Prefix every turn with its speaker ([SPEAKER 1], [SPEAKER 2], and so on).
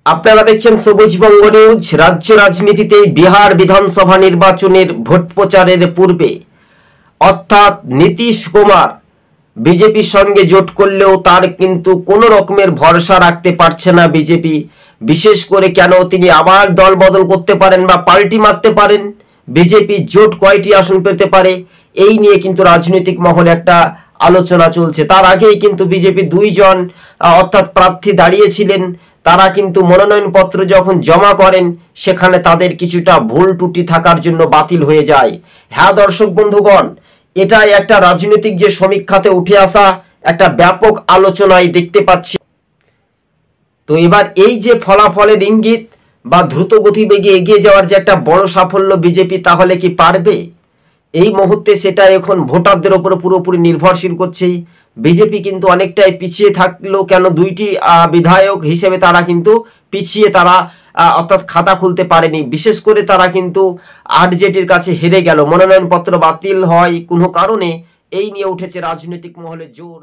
[SPEAKER 1] আপনারা দেখছেন সবুজবঙ্গ নিউজ। রাজ্য রাজনীতিতে বিহার বিধানসভা নির্বাচনের ভোট প্রচারের পূর্বে অর্থাৎ নীতিশ কুমার বিজেপির সঙ্গে জোট করলেও তার কিন্তু কোনো রকমের ভরসা রাখতে পারছে না বিজেপি। বিশেষ করে কেন তিনি আবার দল বদল করতে পারেন বা পাল্টি মারতে পারেন, বিজেপি জোট কয়টি আসন পেতে পারে, এই নিয়ে কিন্তু রাজনৈতিক মহলে একটা আলোচনা চলছে। তার আগেই কিন্তু বিজেপি দুইজন অর্থাৎ প্রার্থী দাঁড়িয়েছিলেন, তারা কিন্তু মনোনয়নপত্র যখন জমা করেন সেখানে তাদের কিছুটা ভুল ত্রুটি থাকার জন্য বাতিল হয়ে যায়। হ্যাঁ দর্শক বন্ধুগণ, এটাই একটা রাজনৈতিক যে সমীক্ষাতে উঠে আসা একটা ব্যাপক আলোচনায় দেখতে পাচ্ছি। তো এবার এই যে ফলাফলের ইঙ্গিত বা দ্রুত গতিবেগে এগিয়ে যাওয়ার যে একটা বড় সাফল্য বিজেপি, তাহলে কি পারবে? এই মুহূর্তে সেটা এখন ভোটারদের উপর পুরোপুরি নির্ভরশীল করছে। বিজেপি কিন্তু অনেকটাই পিছিয়ে থাকলেও কেন দুইটি বিধায়ক হিসেবে তারা কিন্তু পিছিয়ে, তারা অর্থাৎ খাতা খুলতে পারেনি। বিশেষ করে তারা কিন্তু আরজেডির কাছে হেরে গেল, মনোনয়নপত্র বাতিল হয় কোনো কারণে। এই নিয়ে উঠেছে রাজনৈতিক মহলে জোর।